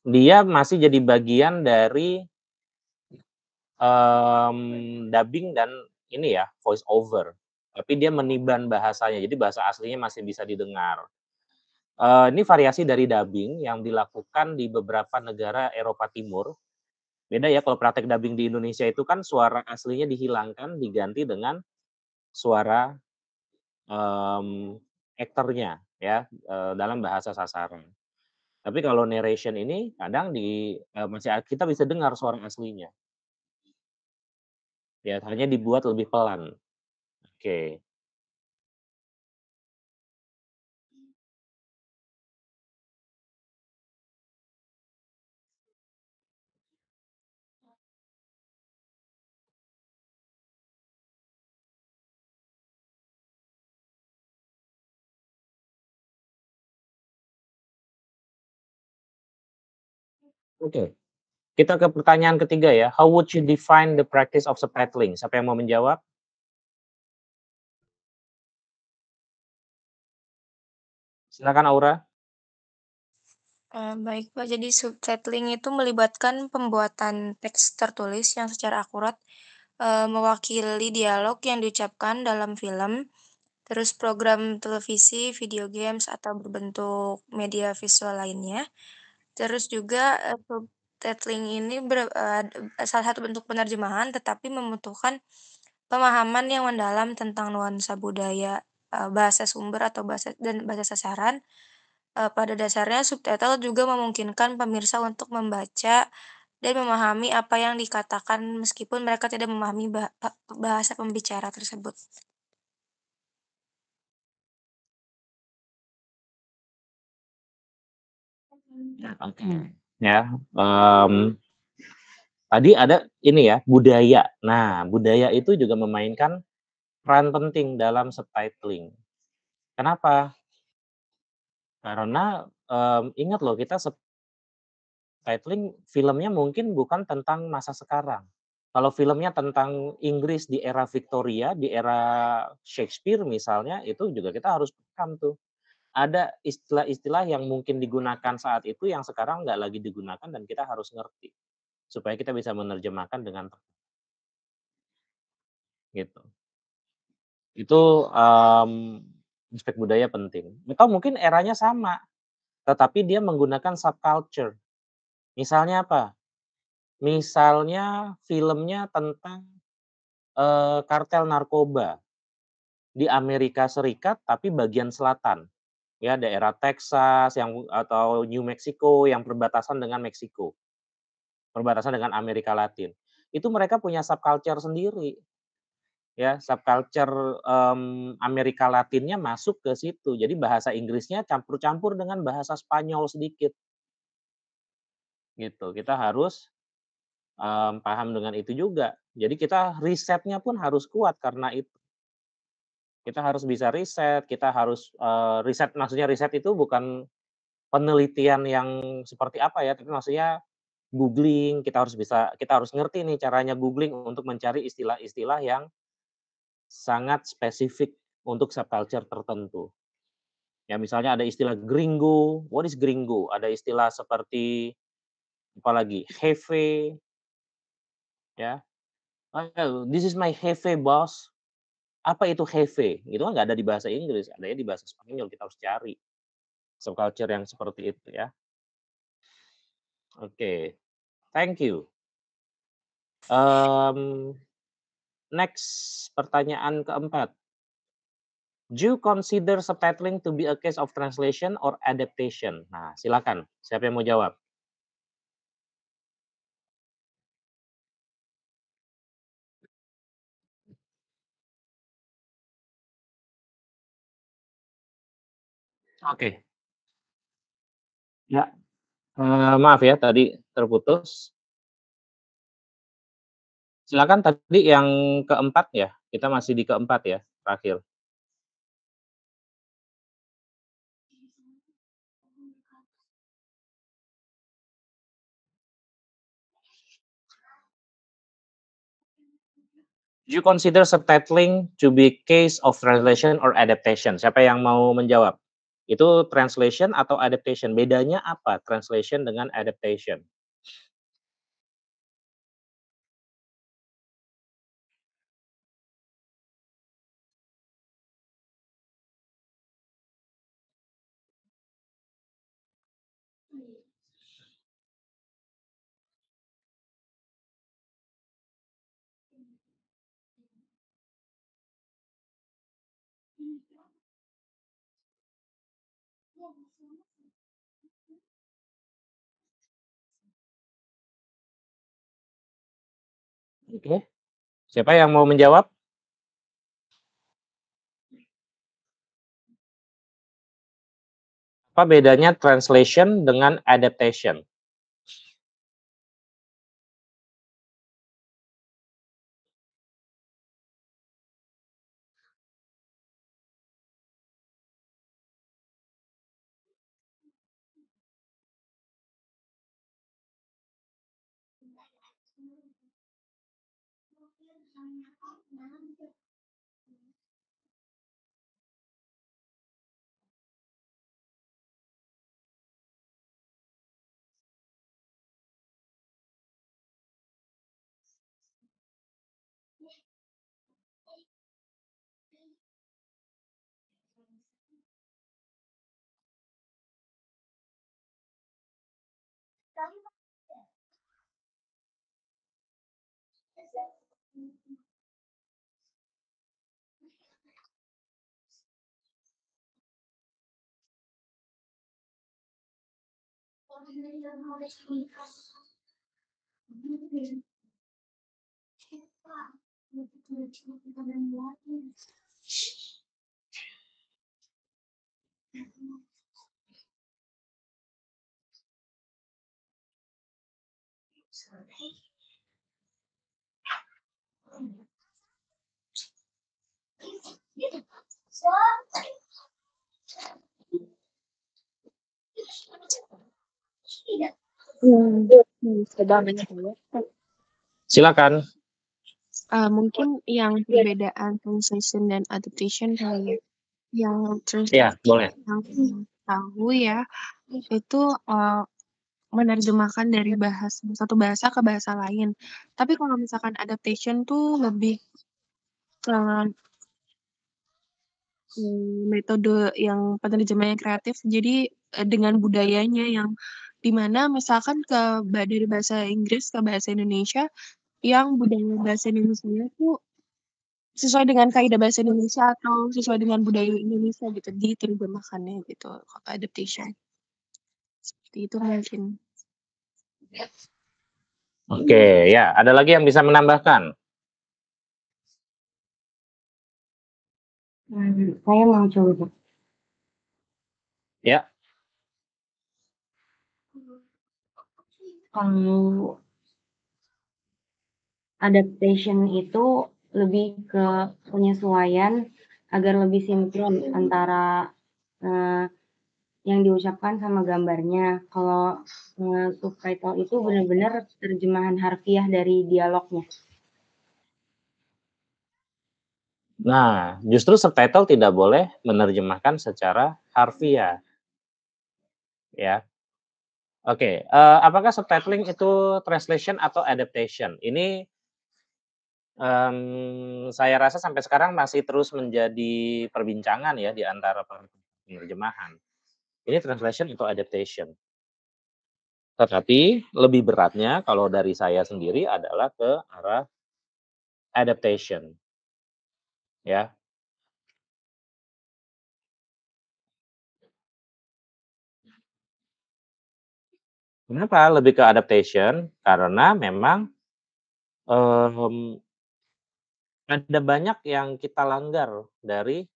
dia masih jadi bagian dari dubbing dan ini ya, voice over. Tapi dia meniban bahasanya, jadi bahasa aslinya masih bisa didengar. Ini variasi dari dubbing yang dilakukan di beberapa negara Eropa Timur. Beda ya kalau praktek dubbing di Indonesia itu kan suara aslinya dihilangkan, diganti dengan suara aktornya ya, dalam bahasa sasaran. Tapi kalau narration ini kadang masih kita bisa dengar suara aslinya. Ya, hanya dibuat lebih pelan. Oke. Oke. Kita ke pertanyaan ketiga ya. How would you define the practice of subtitling? Siapa yang mau menjawab? Silakan Aura. Baik Pak, jadi subtitling itu melibatkan pembuatan teks tertulis yang secara akurat mewakili dialog yang diucapkan dalam film, terus program televisi, video games, atau berbentuk media visual lainnya. Terus juga subtitling ini salah satu bentuk penerjemahan, tetapi membutuhkan pemahaman yang mendalam tentang nuansa budaya, bahasa sumber atau bahasa sasaran. Pada dasarnya subtitle juga memungkinkan pemirsa untuk membaca dan memahami apa yang dikatakan meskipun mereka tidak memahami bahasa pembicara tersebut. Oke. Ya, tadi ada ini ya, budaya. Nah, budaya itu juga memainkan peran penting dalam subtitling. Kenapa? Karena, ingat loh kita subtitling filmnya mungkin bukan tentang masa sekarang. Kalau filmnya tentang Inggris di era Victoria, di era Shakespeare misalnya, itu juga kita harus paham tuh. Ada istilah-istilah yang mungkin digunakan saat itu yang sekarang nggak lagi digunakan dan kita harus ngerti, supaya kita bisa menerjemahkan dengan gitu. Itu, aspek budaya penting. Atau mungkin eranya sama, tetapi dia menggunakan subculture. Misalnya apa? Misalnya filmnya tentang, kartel narkoba di Amerika Serikat, tapi bagian selatan. Ya, daerah Texas atau New Mexico yang berbatasan dengan Meksiko, perbatasan dengan Amerika Latin. Itu mereka punya subculture sendiri. Ya, subculture, Amerika Latinnya masuk ke situ. Jadi bahasa Inggrisnya campur-campur dengan bahasa Spanyol sedikit. Gitu. Kita harus, paham dengan itu juga. Jadi kita risetnya pun harus kuat karena itu. Kita harus bisa riset, kita harus, riset maksudnya riset itu bukan penelitian yang seperti apa ya, tapi maksudnya googling, kita harus ngerti nih caranya googling untuk mencari istilah-istilah yang sangat spesifik untuk subculture tertentu. Ya misalnya ada istilah gringo, what is gringo? Ada istilah seperti apalagi hefe, ya. Oh, this is my hefe boss. Apa itu hefe? Itu kan nggak ada di bahasa Inggris, adanya di bahasa Spanyol. Kita harus cari subculture yang seperti itu ya. Oke, thank you. Next, pertanyaan keempat. Do you consider subtitling to be a case of translation or adaptation? Nah, silakan. Siapa yang mau jawab? Oke. Ya, maaf ya tadi terputus. Silakan tadi yang keempat ya, kita masih di keempat ya, terakhir. Do you consider subtitling to be case of translation or adaptation? Siapa yang mau menjawab? Itu translation atau adaptation? Bedanya apa translation dengan adaptation? Oke. Siapa yang mau menjawab? Apa bedanya translation dengan adaptation? Silakan. Mungkin yang perbedaan translation dan adaptation kali ya. Yang Iya, translation boleh. yang aku tahu ya, itu menerjemahkan dari satu bahasa ke bahasa lain. Tapi kalau misalkan adaptation tuh lebih ke metode yang penerjemahan kreatif. Jadi dengan budayanya yang dimana misalkan dari bahasa Inggris ke bahasa Indonesia, yang budaya bahasa Indonesia tuh sesuai dengan kaidah bahasa Indonesia atau sesuai dengan budaya Indonesia gitu, diterjemahkannya gitu, adaptation. Seperti itu mungkin. Oke, ya. Ada lagi yang bisa menambahkan? Saya mau coba. Ya. Kalau adaptation itu lebih ke penyesuaian agar lebih sinkron antara yang diucapkan sama gambarnya. Kalau subtitle itu benar-benar terjemahan harfiah dari dialognya. Nah, justru subtitle tidak boleh menerjemahkan secara harfiah. Ya. Oke, apakah subtitling itu translation atau adaptation? Ini saya rasa sampai sekarang masih terus menjadi perbincangan ya di antara penerjemahan. Ini translation atau adaptation. Tetapi lebih beratnya kalau dari saya sendiri adalah ke arah adaptation. Ya. Kenapa lebih ke adaptation? Karena memang ada banyak yang kita langgar dari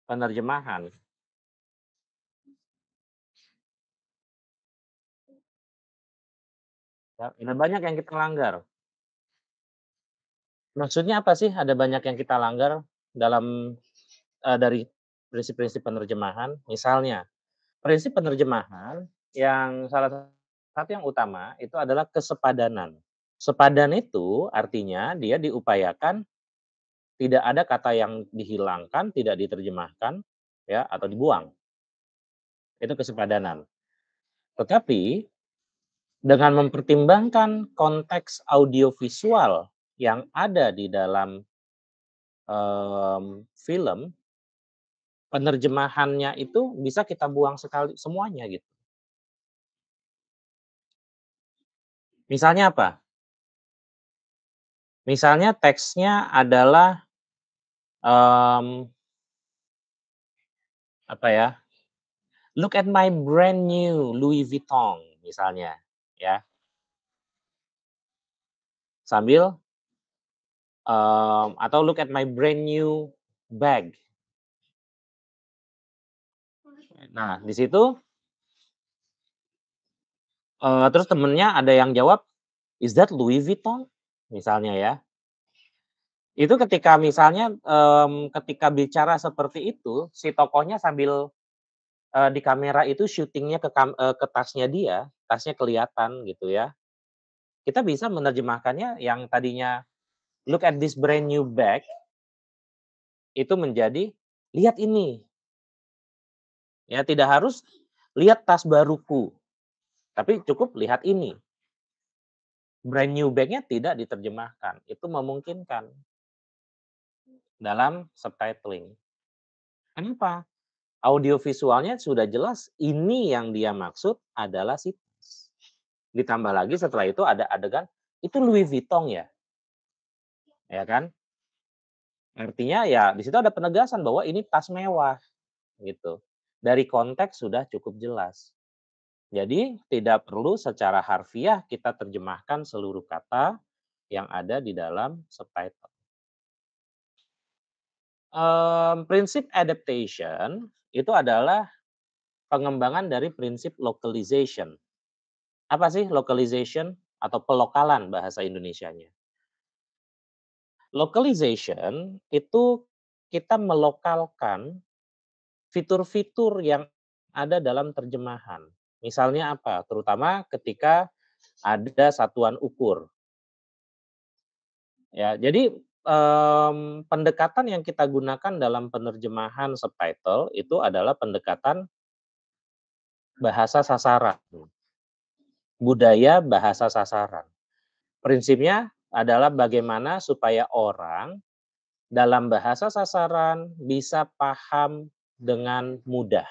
penerjemahan. Ya, ada banyak yang kita langgar. Maksudnya apa sih ada banyak yang kita langgar dalam dari prinsip-prinsip penerjemahan? Misalnya, prinsip penerjemahan yang salah satu yang utama itu adalah kesepadanan. Sepadan itu artinya dia diupayakan tidak ada kata yang dihilangkan, tidak diterjemahkan, ya, atau dibuang. Itu kesepadanan. Tetapi dengan mempertimbangkan konteks audiovisual yang ada di dalam film, penerjemahannya itu bisa kita buang sekali semuanya gitu. Misalnya apa? Misalnya teksnya adalah apa ya? Look at my brand new Louis Vuitton misalnya, ya. Sambil atau look at my brand new bag. Nah, di situ terus temennya ada yang jawab, "Is that Louis Vuitton?" Misalnya ya. Itu ketika misalnya, ketika bicara seperti itu, si tokohnya sambil, di kamera itu syutingnya ke tasnya dia, tasnya kelihatan gitu ya. Kita bisa menerjemahkannya yang tadinya, "Look at this brand new bag," itu menjadi, "Lihat ini." Ya tidak harus, "Lihat tas baruku," tapi cukup, "Lihat ini." Brand new bag-nya tidak diterjemahkan, itu memungkinkan dalam subtitling. Kenapa? Audiovisualnya sudah jelas ini yang dia maksud adalah si tas. Ditambah lagi setelah itu ada adegan, "Itu Louis Vuitton ya?" Ya kan? Artinya ya di situ ada penegasan bahwa ini tas mewah, gitu. Dari konteks sudah cukup jelas. Jadi tidak perlu secara harfiah kita terjemahkan seluruh kata yang ada di dalam subtitle. Prinsip adaptation itu adalah pengembangan dari prinsip localization. Apa sih localization atau pelokalan bahasa Indonesianya? Localization itu kita melokalkan fitur-fitur yang ada dalam terjemahan. Misalnya apa? Terutama ketika ada satuan ukur. Ya, jadi pendekatan yang kita gunakan dalam penerjemahan subtitle itu adalah pendekatan bahasa sasaran, budaya bahasa sasaran. Prinsipnya adalah bagaimana supaya orang dalam bahasa sasaran bisa paham dengan mudah.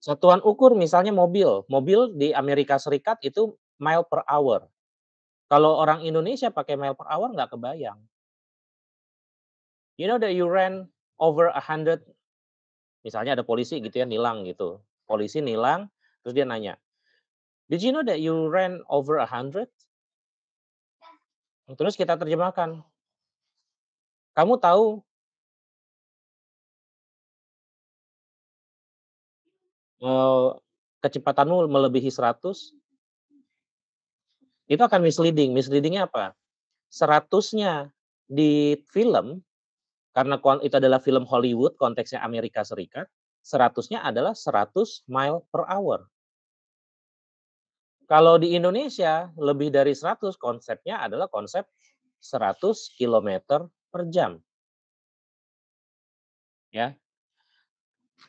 Satuan ukur misalnya mobil, mobil di Amerika Serikat itu mile per hour. Kalau orang Indonesia pakai mile per hour nggak kebayang. You know that you ran over 100, misalnya ada polisi gitu ya nilang gitu. Polisi nilang, terus dia nanya, "Did you know that you ran over 100?" Terus kita terjemahkan. Kamu tahu kecepatanmu melebihi 100? Itu akan misleading. Misleading-nya apa? 100-nya di film karena itu adalah film Hollywood, konteksnya Amerika Serikat, 100-nya adalah 100 mile per hour. Kalau di Indonesia, lebih dari 100, konsepnya adalah konsep 100 kilometer per jam. Ya.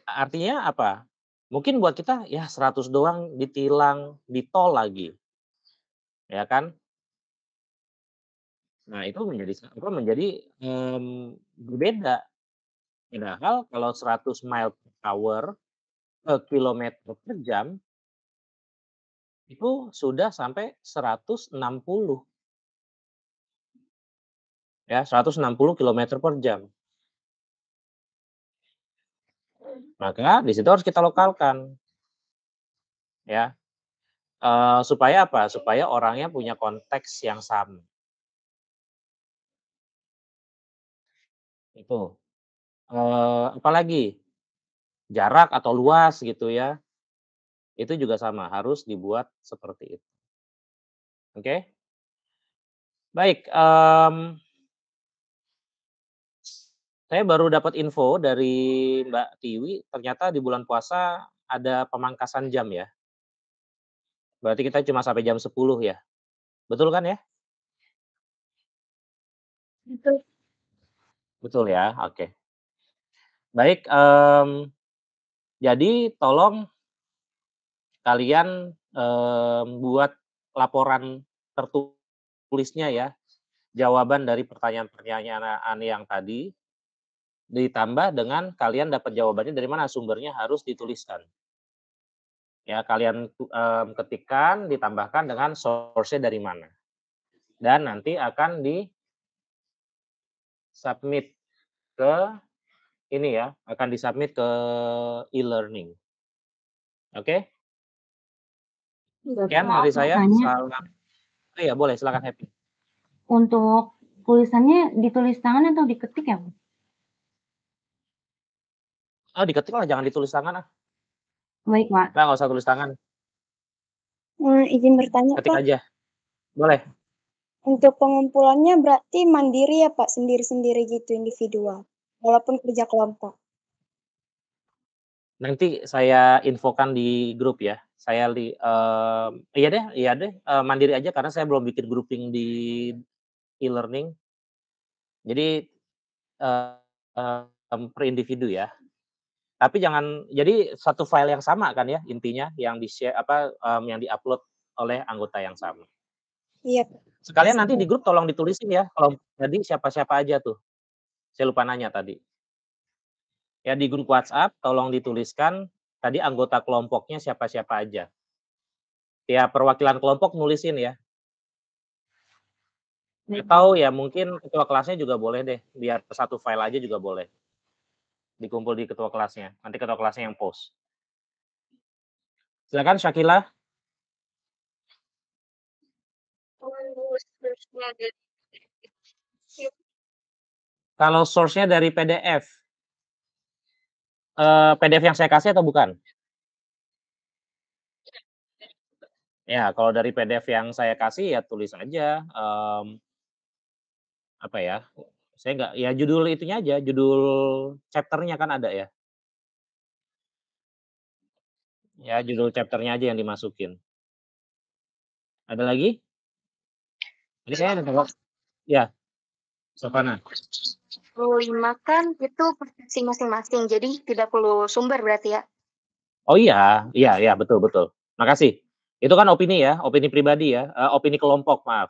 Artinya apa? Mungkin buat kita, ya 100 doang ditilang, ditol lagi. Ya kan? Nah, itu menjadi berbeda. Padahal kalau 100 mile per hour kilometer per jam itu sudah sampai 160. Ya, 160 kilometer per jam. Maka di situ harus kita lokalkan. Ya. Supaya apa? Supaya orangnya punya konteks yang sama. Itu. Apalagi jarak atau luas gitu ya. Itu juga sama, harus dibuat seperti itu. Oke? Baik, saya baru dapat info dari Mbak Tiwi, ternyata di bulan puasa ada pemangkasan jam ya. Berarti kita cuma sampai jam 10 ya. Betul kan ya? Betul. Betul ya, oke. Baik, jadi tolong kalian, buat laporan tertulisnya ya, jawaban dari pertanyaan-pertanyaan yang tadi, ditambah dengan kalian dapat jawabannya dari mana, sumbernya harus dituliskan. Ya, kalian, ketikkan, ditambahkan dengan source-nya dari mana. Dan nanti akan di-submit ke ini ya, akan di-submit ke e-learning. Oke? Sekian dari saya. Oh iya, boleh, silakan Happy. Untuk tulisannya ditulis tangan atau diketik ya, Bu? Oh, diketik lah, jangan ditulis tangan ah. Baik, Pak. Nggak usah tulis tangan. Izin bertanya, Ketik Pak. aja. Boleh. Untuk pengumpulannya berarti mandiri ya, Pak? Sendiri-sendiri gitu, individual? Walaupun kerja kelompok? Nanti saya infokan di grup ya. Saya iya deh, mandiri aja karena saya belum bikin grouping di e-learning. Jadi, per individu ya. Tapi jangan, jadi satu file yang sama kan ya intinya, yang di-share yang di-upload oleh anggota yang sama. Iya, Pak. Sekalian nanti di grup tolong ditulisin ya, kalau tadi siapa-siapa aja tuh. Saya lupa nanya tadi. Ya, di grup WhatsApp tolong dituliskan tadi anggota kelompoknya siapa-siapa aja. Ya, perwakilan kelompok nulisin ya. Atau ya mungkin ketua kelasnya juga boleh deh, biar satu file aja juga boleh. Dikumpul di ketua kelasnya, nanti ketua kelasnya yang post. Silakan Syakila. Kalau source-nya dari PDF. PDF yang saya kasih atau bukan? Ya, kalau dari PDF yang saya kasih ya tulis aja, apa ya, saya nggak, ya judul itunya aja, judul chapter-nya kan ada ya. Ya, judul chapter-nya aja yang dimasukin. Ada lagi? Ini saya ada ya, Sofana. 5 kan itu persepsi masing-masing, jadi tidak perlu sumber berarti ya? Oh iya, betul. Makasih. Itu kan opini ya, opini pribadi ya, opini kelompok, maaf.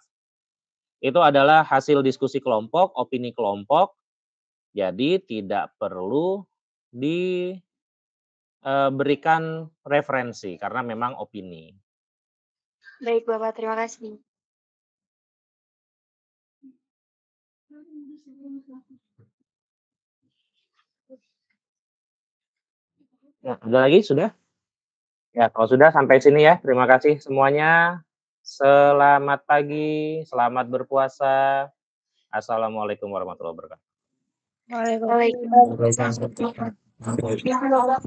Itu adalah hasil diskusi kelompok, opini kelompok, jadi tidak perlu diberikan referensi karena memang opini. Baik, Bapak, terima kasih. Nah, ada lagi? Sudah? Ya, kalau sudah sampai sini ya. Terima kasih semuanya. Selamat pagi, selamat berpuasa. Assalamualaikum warahmatullahi wabarakatuh. Waalaikumsalam.